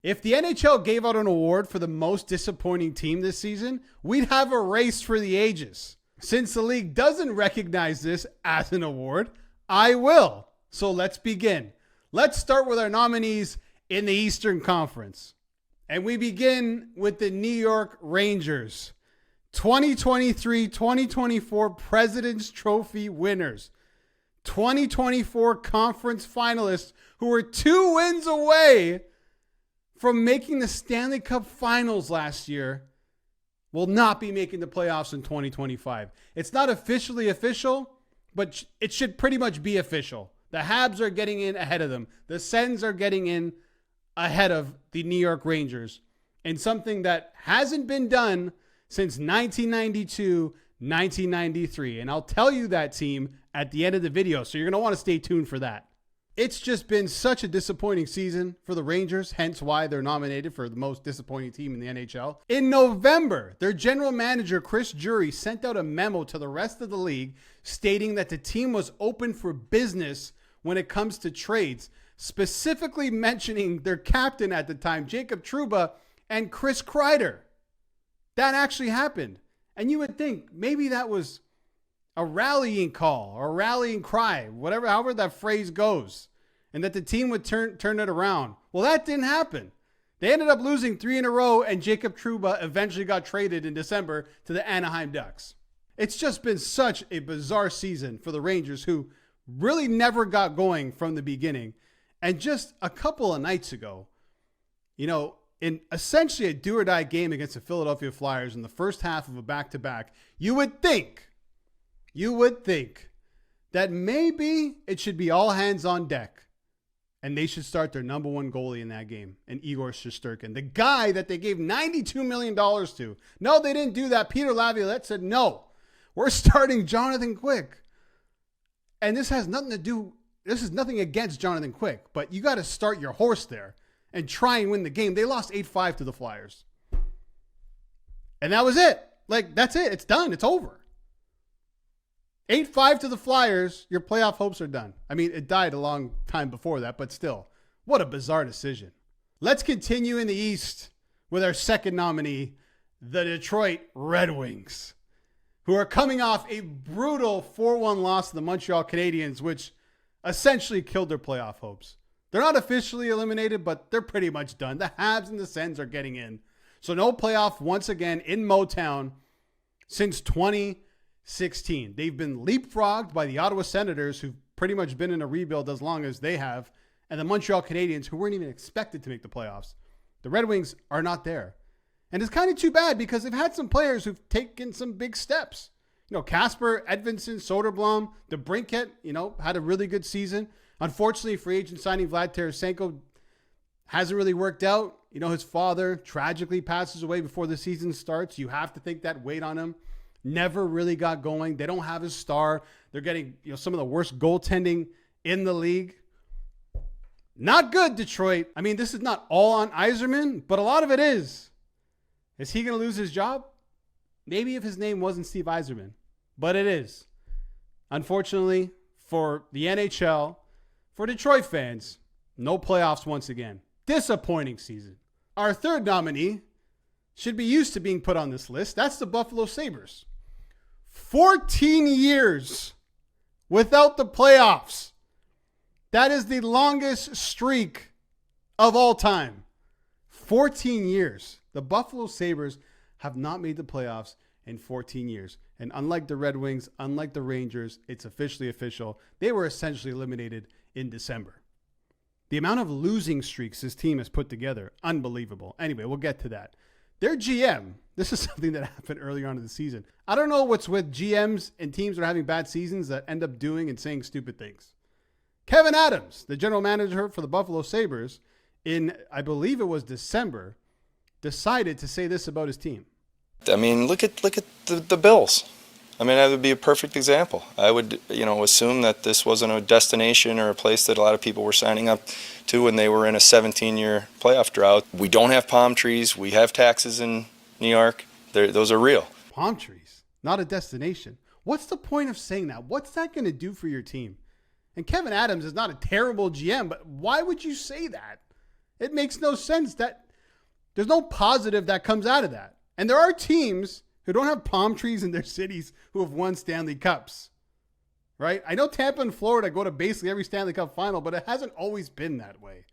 If the NHL gave out an award for the most disappointing team this season, we'd have a race for the ages. Since the league doesn't recognize this as an award, I will. So let's begin. Let's start with our nominees in the Eastern Conference. And we begin with the New York Rangers, 2023-2024 President's Trophy winners, 2024 conference finalists who were 2 wins away from making the Stanley Cup Finals last year, will not be making the playoffs in 2025. It's not officially official, but it should pretty much be official. The Habs are getting in ahead of them. The Sens are getting in ahead of the New York Rangers in something that hasn't been done since 1992, 1993. And I'll tell you that, team, at the end of the video, so you're going to want to stay tuned for that. It's just been such a disappointing season for the Rangers, hence why they're nominated for the most disappointing team in the NHL. In November, their general manager, Chris Drury, sent out a memo to the rest of the league stating that the team was open for business when it comes to trades, specifically mentioning their captain at the time, Jacob Trouba, and Chris Kreider. That actually happened. And you would think maybe that was a rallying call or a rallying cry, however that phrase goes, and that the team would turn it around. Well, that didn't happen. They ended up losing 3 in a row, and Jacob Trouba eventually got traded in December to the Anaheim Ducks. It's just been such a bizarre season for the Rangers, who really never got going from the beginning. And just a couple of nights ago, in essentially a do-or-die game against the Philadelphia Flyers in the first half of a back-to-back, you would think that maybe it should be all hands on deck and they should start their number one goalie in that game, and Igor Shesterkin, the guy that they gave $92 million to. No, they didn't do that. Peter Laviolette said, no, we're starting Jonathan Quick. And this is nothing against Jonathan Quick, but you got to start your horse there and try and win the game. They lost 8-5 to the Flyers. And that was it. That's it. It's done. It's over. 8-5 to the Flyers, your playoff hopes are done. I mean, it died a long time before that, but still, what a bizarre decision. Let's continue in the East with our second nominee, the Detroit Red Wings, who are coming off a brutal 4-1 loss to the Montreal Canadiens, which essentially killed their playoff hopes. They're not officially eliminated, but they're pretty much done. The Habs and the Sens are getting in. So no playoff once again in Motown since 2016. They've been leapfrogged by the Ottawa Senators, who've pretty much been in a rebuild as long as they have, and the Montreal Canadiens, who weren't even expected to make the playoffs. The Red Wings are not there. And it's kind of too bad because they've had some players who've taken some big steps. Casper, Edvinsson, Soderblom, DeBrincat, had a really good season. Unfortunately, free agent signing Vlad Tarasenko hasn't really worked out. His father tragically passes away before the season starts. You have to think that weighed on him. Never really got going. They don't have a star. They're getting some of the worst goaltending in the league. Not good, Detroit. I mean, this is not all on Yzerman, but a lot of it is. Is he going to lose his job? Maybe if his name wasn't Steve Yzerman, but it is. Unfortunately, for the NHL, for Detroit fans, no playoffs once again. Disappointing season. Our third nominee should be used to being put on this list. That's the Buffalo Sabres. 14 years without the playoffs. That is the longest streak of all time. 14 years. The Buffalo Sabres have not made the playoffs in 14 years. And unlike the Red Wings, unlike the Rangers, it's officially official. They were essentially eliminated in December. The amount of losing streaks this team has put together, unbelievable. Anyway, we'll get to that. Their GM, this is something that happened earlier on in the season. I don't know what's with GMs and teams that are having bad seasons that end up doing and saying stupid things. Kevin Adams, the general manager for the Buffalo Sabres, in, I believe it was December, decided to say this about his team. I mean, look at the Bills. I mean, that would be a perfect example. I would, assume that this wasn't a destination or a place that a lot of people were signing up to when they were in a 17-year playoff drought. We don't have palm trees. We have taxes in New York. Those are real. Palm trees, not a destination. What's the point of saying that? What's that going to do for your team? And Kevin Adams is not a terrible GM, but why would you say that? It makes no sense. That there's no positive that comes out of that. And there are teams who don't have palm trees in their cities who have won Stanley Cups, right? I know Tampa and Florida go to basically every Stanley Cup final, but it hasn't always been that way.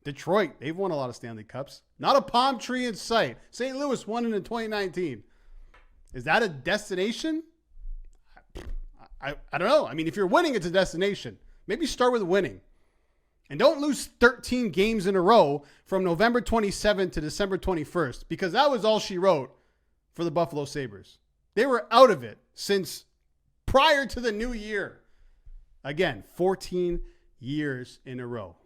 Detroit, they've won a lot of Stanley Cups. Not a palm tree in sight. St. Louis won it in 2019. Is that a destination? I don't know. I mean, if you're winning, it's a destination. Maybe start with winning. And don't lose 13 games in a row from November 27th to December 21st, because that was all she wrote for the Buffalo Sabres. They were out of it since prior to the new year. Again, 14 years in a row.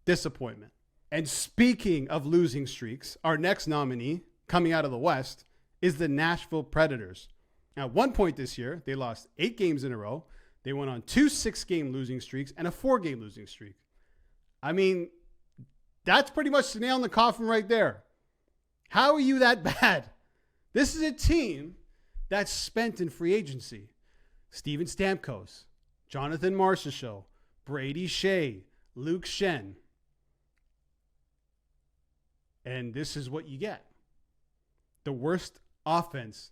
Disappointment. And speaking of losing streaks, our next nominee coming out of the West is the Nashville Predators. At one point this year, they lost 8 games in a row. They went on 2 6-game losing streaks and a 4-game losing streak. I mean, that's pretty much the nail in the coffin right there. How are you that bad? This is a team that's spent in free agency. Steven Stamkos, Jonathan Marchessault, Brady Shea, Luke Schenn. And this is what you get. The worst offense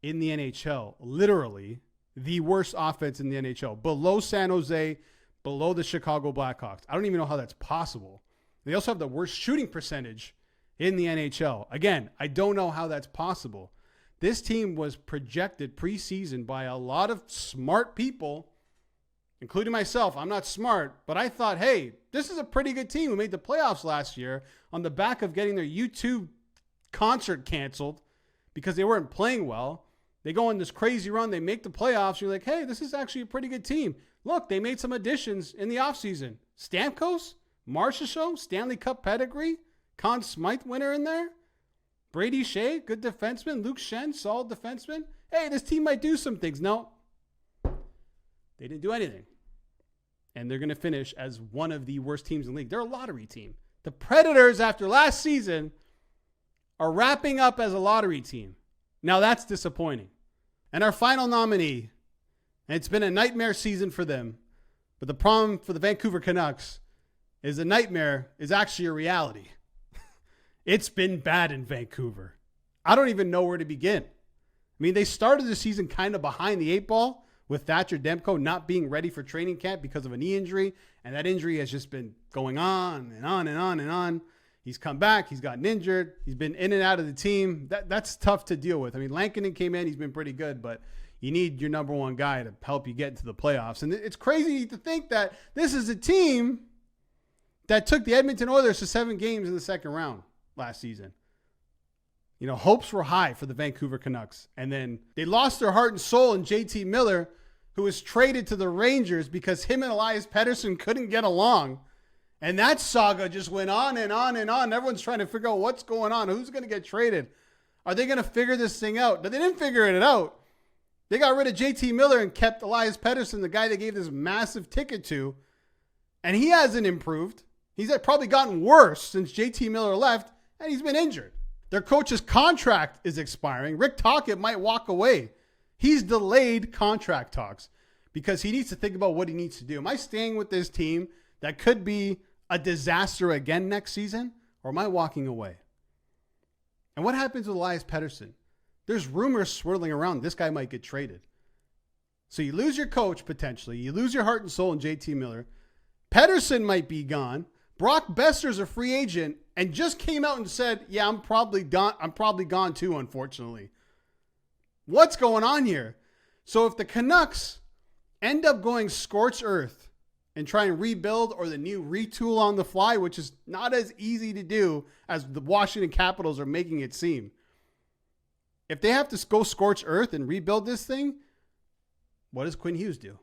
in the NHL. Literally, the worst offense in the NHL. Below San Jose, below the Chicago Blackhawks. I don't even know how that's possible. They also have the worst shooting percentage in the NHL. Again, I don't know how that's possible. This team was projected preseason by a lot of smart people, including myself. I'm not smart, but I thought, hey, this is a pretty good team who made the playoffs last year on the back of getting their YouTube concert canceled because they weren't playing well. They go on this crazy run. They make the playoffs. You're like, hey, this is actually a pretty good team. Look, they made some additions in the offseason. Stamkos, Marchessault, Stanley Cup pedigree, Conn Smythe winner in there. Brady Shea, good defenseman. Luke Schenn, solid defenseman. Hey, this team might do some things. No, they didn't do anything. And they're going to finish as one of the worst teams in the league. They're a lottery team. The Predators, after last season, are wrapping up as a lottery team. Now that's disappointing. And our final nominee, and it's been a nightmare season for them, but the problem for the Vancouver Canucks is the nightmare is actually a reality. It's been bad in Vancouver. I don't even know where to begin. I mean, they started the season kind of behind the 8 ball with Thatcher Demko not being ready for training camp because of a knee injury, and that injury has just been going on and on and on and on. He's come back. He's gotten injured. He's been in and out of the team. That's tough to deal with. I mean, Lankinen came in. He's been pretty good, but you need your number one guy to help you get into the playoffs. And it's crazy to think that this is a team that took the Edmonton Oilers to 7 games in the second round last season. You know, hopes were high for the Vancouver Canucks. And then they lost their heart and soul in JT Miller, who was traded to the Rangers because him and Elias Pettersson couldn't get along. And that saga just went on and on and on. Everyone's trying to figure out what's going on. Who's going to get traded? Are they going to figure this thing out? But they didn't figure it out. They got rid of JT Miller and kept Elias Pettersson, the guy they gave this massive ticket to. And he hasn't improved. He's probably gotten worse since JT Miller left, and he's been injured. Their coach's contract is expiring. Rick Tocchet might walk away. He's delayed contract talks because he needs to think about what he needs to do. Am I staying with this team that could be a disaster again next season, or am I walking away? And what happens with Elias Pettersson? There's rumors swirling around. This guy might get traded. So you lose your coach potentially. You lose your heart and soul in JT Miller. Pettersson might be gone. Brock Besser's a free agent and just came out and said, yeah, I'm probably gone too, unfortunately. What's going on here? So if the Canucks end up going scorched earth and try and rebuild, or the new retool on the fly, which is not as easy to do as the Washington Capitals are making it seem. If they have to go scorched earth and rebuild this thing, what does Quinn Hughes do?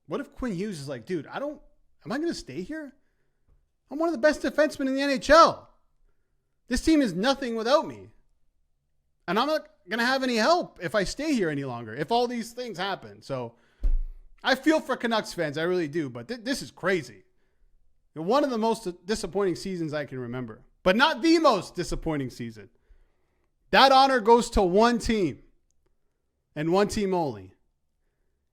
What if Quinn Hughes is like, dude, am I going to stay here? I'm one of the best defensemen in the NHL. This team is nothing without me. And I'm not going to have any help if I stay here any longer, if all these things happen. So I feel for Canucks fans. I really do. But this is crazy. One of the most disappointing seasons I can remember. But not the most disappointing season. That honor goes to one team. And one team only.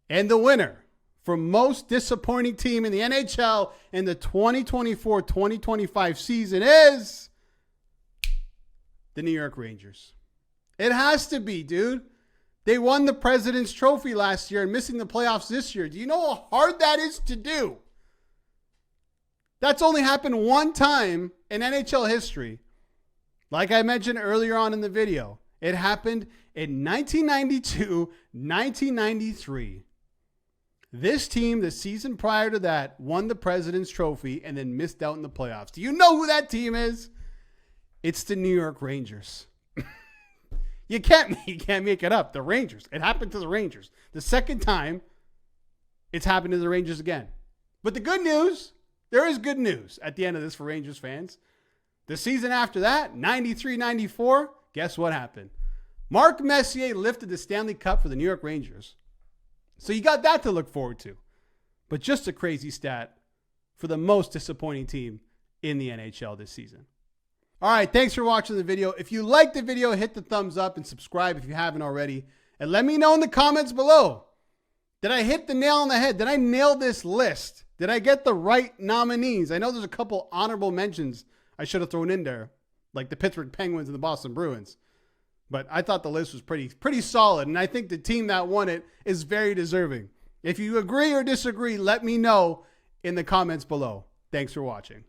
And the winner for most disappointing team in the NHL in the 2024-2025 season is the New York Rangers. It has to be, dude. They won the President's Trophy last year and missing the playoffs this year. Do you know how hard that is to do? That's only happened one time in NHL history. Like I mentioned earlier on in the video, it happened in 1992, 1993. This team, the season prior to that, won the President's Trophy and then missed out in the playoffs. Do you know who that team is? It's the New York Rangers. You can't make it up. The Rangers. It happened to the Rangers. The second time, it's happened to the Rangers again. But the good news, there is good news at the end of this for Rangers fans. The season after that, 93-94, guess what happened? Mark Messier lifted the Stanley Cup for the New York Rangers. So you got that to look forward to. But just a crazy stat for the most disappointing team in the NHL this season. All right, thanks for watching the video. If you liked the video, hit the thumbs up and subscribe if you haven't already. And let me know in the comments below. Did I hit the nail on the head? Did I nail this list? Did I get the right nominees? I know there's a couple honorable mentions I should have thrown in there, like the Pittsburgh Penguins and the Boston Bruins. But I thought the list was pretty solid, and I think the team that won it is very deserving. If you agree or disagree, let me know in the comments below. Thanks for watching.